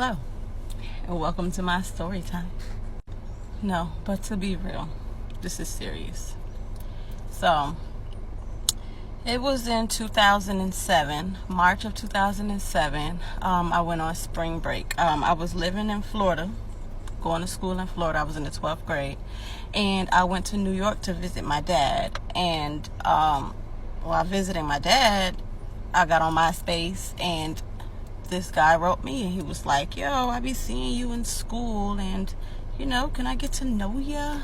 Hello, and welcome to my story time. No, but to be real, this is serious. So, it was in 2007, March of 2007. I went on spring break. I was living in Florida, going to school in Florida. I was in the 12th grade. And I went to New York to visit my dad. And while visiting my dad, I got on MySpace, and this guy wrote me, and he was like, yo, I be seeing you in school, and can I get to know ya?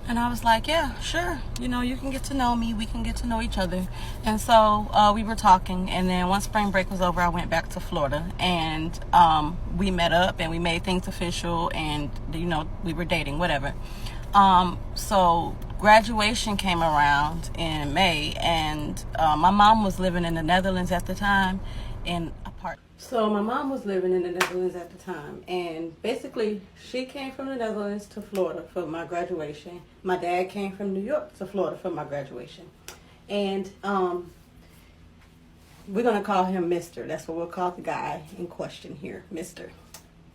And I was like, yeah, sure, you can get to know me, we can get to know each other. And so we were talking, and then once spring break was over, I went back to Florida, and we met up and we made things official, and we were dating, whatever. So graduation came around in May, and my mom was living in the Netherlands at the time in a part. So my mom was living in the Netherlands at the time, and basically she came from the Netherlands to Florida for my graduation. My dad came from New York to Florida for my graduation. And we're going to call him Mr. That's what we'll call the guy in question here, Mr.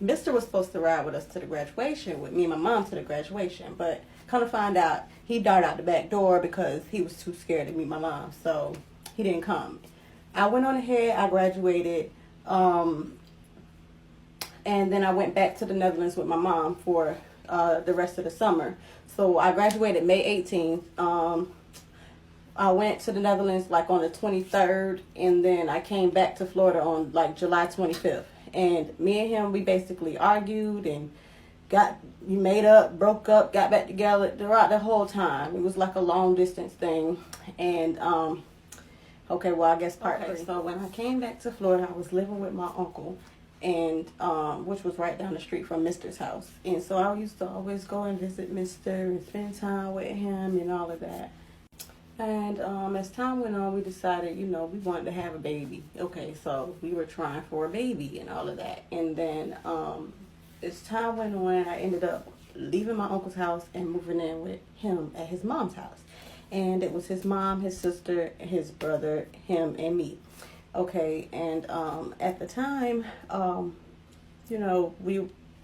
Mr. was supposed to ride with us to the graduation, with me and my mom to the graduation, but kind of find out he darted out the back door because he was too scared to meet my mom, so he didn't come. I went on ahead, I graduated, and then I went back to the Netherlands with my mom for the rest of the summer. So I graduated May 18th. I went to the Netherlands like on the 23rd, and then I came back to Florida on like July 25th. And me and him, we basically argued and made up, broke up, got back together throughout the whole time. It was like a long distance thing. And okay, well, I guess part three. So when I came back to Florida, I was living with my uncle, and which was right down the street from Mr.'s house. And so I used to always go and visit Mr. and spend time with him and all of that. And as time went on, we decided, we wanted to have a baby. Okay, so we were trying for a baby and all of that. And then as time went on, I ended up leaving my uncle's house and moving in with him at his mom's house. And it was his mom, his sister, his brother, him, and me. Okay, and at the time,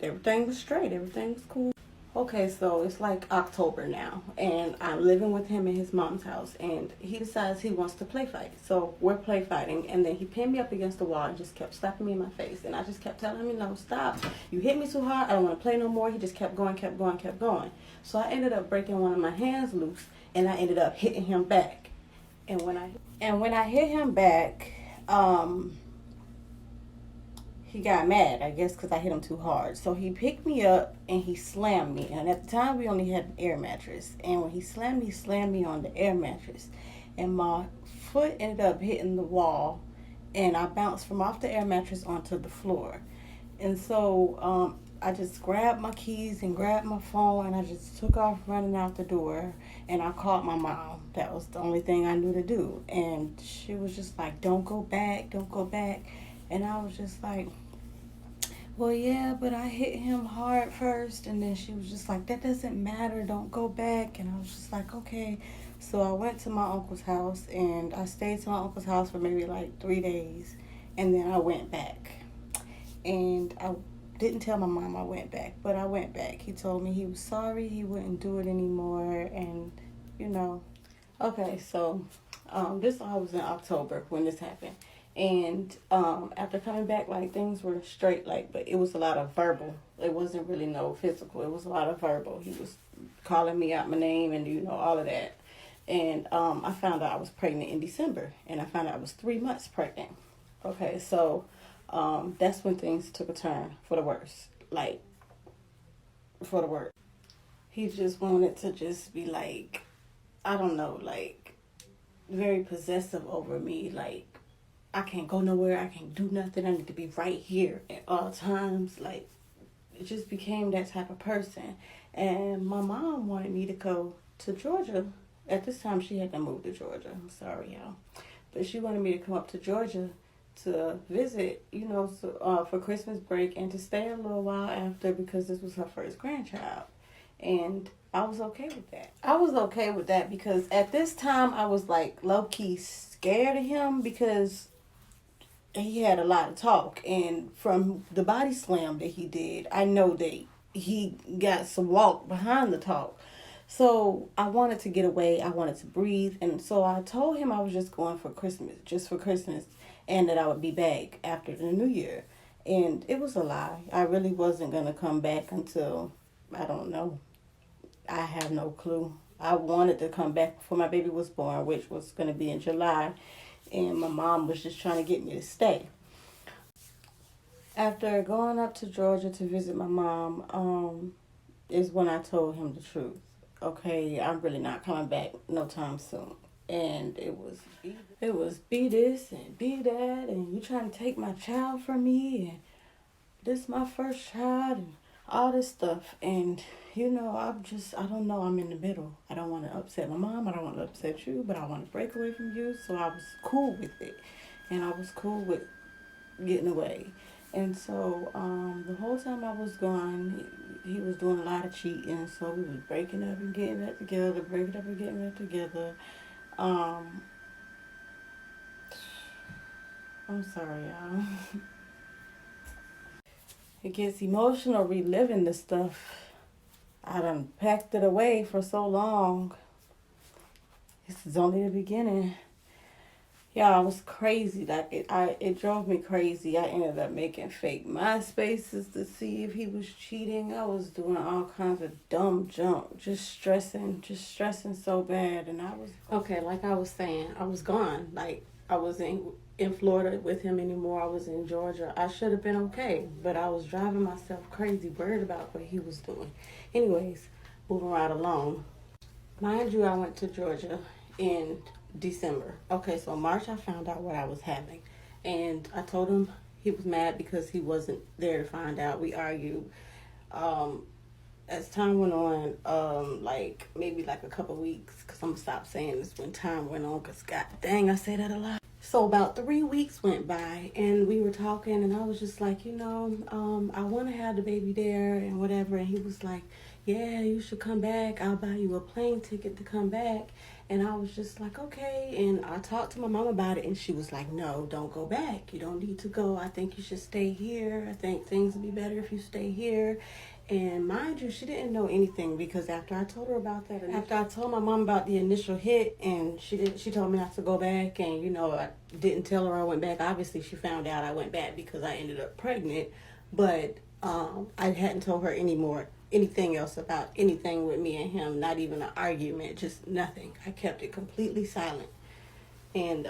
everything was straight. Everything was cool. Okay, so it's like October now, and I'm living with him in his mom's house, and he decides he wants to play fight. So we're play fighting, and then he pinned me up against the wall and just kept slapping me in my face. And I just kept telling him, no, stop. You hit me too hard. I don't want to play no more. He just kept going. So I ended up breaking one of my hands loose, and I ended up hitting him back. And when I hit him back, he got mad, I guess, because I hit him too hard. So he picked me up and he slammed me. And at the time, we only had an air mattress. And when he slammed me on the air mattress. And my foot ended up hitting the wall. And I bounced from off the air mattress onto the floor. And so I just grabbed my keys and grabbed my phone. And I just took off running out the door. And I called my mom. That was the only thing I knew to do. And she was just like, don't go back. And I was just like, well, yeah, but I hit him hard first. And then she was just like, that doesn't matter. Don't go back. And I was just like, okay. So I went to my uncle's house, and I stayed to my uncle's house for maybe like 3 days. And then I went back. And I didn't tell my mom I went back, but I went back. He told me he was sorry. He wouldn't do it anymore. And, Okay, so this all was in October when this happened. And after coming back, like, things were straight, like, but it was a lot of verbal. It wasn't really no physical. It was a lot of verbal. He was calling me out my name and, all of that. And I found out I was pregnant in December. And I found out I was 3 months pregnant. Okay, so that's when things took a turn for the worse. Like, for the worse. He just wanted to just be, like, I don't know, like, very possessive over me, like, I can't go nowhere. I can't do nothing. I need to be right here at all times. Like, it just became that type of person. And my mom wanted me to go to Georgia. At this time, she had to move to Georgia. I'm sorry, y'all. But she wanted me to come up to Georgia to visit, for Christmas break and to stay a little while after, because this was her first grandchild. And I was okay with that. I was okay with that because at this time, I was like low-key scared of him because he had a lot of talk, and from the body slam that he did, I know that he got some walk behind the talk. So I wanted to get away. I wanted to breathe, and so I told him I was just going for Christmas, just for Christmas, and that I would be back after the New Year. And it was a lie. I really wasn't gonna come back until, I don't know. I have no clue. I wanted to come back before my baby was born, which was gonna be in July, and my mom was just trying to get me to stay. After going up to Georgia to visit my mom, is when I told him the truth. Okay, I'm really not coming back no time soon. And it was be this and be that, and you trying to take my child from me, and this my first child, and all this stuff. And I don't know, I'm in the middle. I don't want to upset my mom. I don't want to upset you, but I want to break away from you. So I was cool with it, and I was cool with getting away. And so the whole time I was gone, he was doing a lot of cheating. So we was breaking up and getting back together, breaking up and getting back together. Um, I'm sorry, y'all. It gets emotional reliving this stuff. I done packed it away for so long. This is only the beginning. Yeah, it was crazy. Like it drove me crazy. I ended up making fake MySpaces to see if he was cheating. I was doing all kinds of dumb junk, just stressing so bad. And I was okay. Like I was saying, I was gone. Like I was in Florida with him anymore. I was in Georgia. I should have been okay, but I was driving myself crazy, worried about what he was doing. Anyways, moving right along. Mind you, I went to Georgia in December. Okay, so March I found out what I was having. And I told him. He was mad because he wasn't there to find out. We argued. Um, as time went on, like maybe like a couple weeks, because I'm going to stop saying this when time went on, because god dang, I say that a lot. So about 3 weeks went by, and we were talking, and I was just like, I want to have the baby there and whatever. And he was like, yeah, you should come back. I'll buy you a plane ticket to come back. And I was just like, okay. And I talked to my mom about it, and she was like, no, don't go back. You don't need to go. I think you should stay here. I think things would be better if you stay here. And mind you, she didn't know anything, because after I told her about that, and after I told my mom about the initial hit, and she told me not to go back, and I didn't tell her I went back. Obviously, she found out I went back because I ended up pregnant, but I hadn't told her anything else about anything with me and him, not even an argument, just nothing. I kept it completely silent. And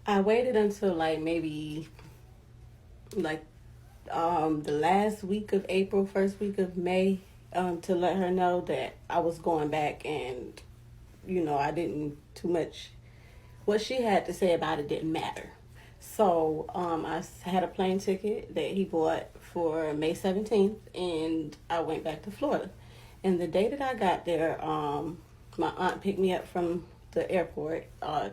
I waited until like maybe like the last week of April, first week of May, to let her know that I was going back, and I didn't too much. What she had to say about it didn't matter. So I had a plane ticket that he bought for May 17th, and I went back to Florida. And the day that I got there, my aunt picked me up from the airport,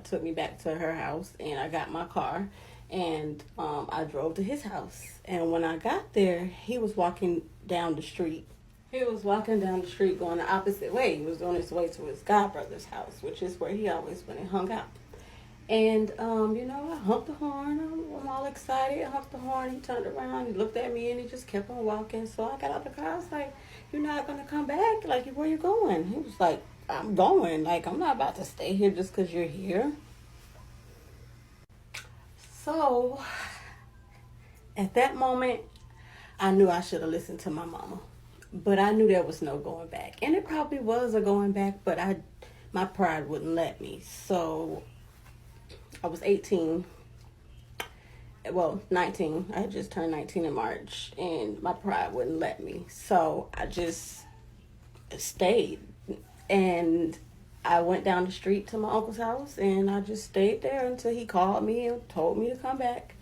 took me back to her house, and I got my car, and I drove to his house. And when I got there, he was walking down the street. He was walking down the street going the opposite way. He was on his way to his godbrother's house, which is where he always went and hung out. And, I humped the horn. I'm all excited. I humped the horn. He turned around. He looked at me, and he just kept on walking. So I got out the car. I was like, you're not going to come back? Like, where you going? He was like, I'm going. Like, I'm not about to stay here just because you're here. So at that moment, I knew I should have listened to my mama. But I knew there was no going back. And it probably was a going back, but my pride wouldn't let me. So I was 18. Well, 19. I had just turned 19 in March, and my pride wouldn't let me. So I just stayed. And I went down the street to my uncle's house, and I just stayed there until he called me and told me to come back.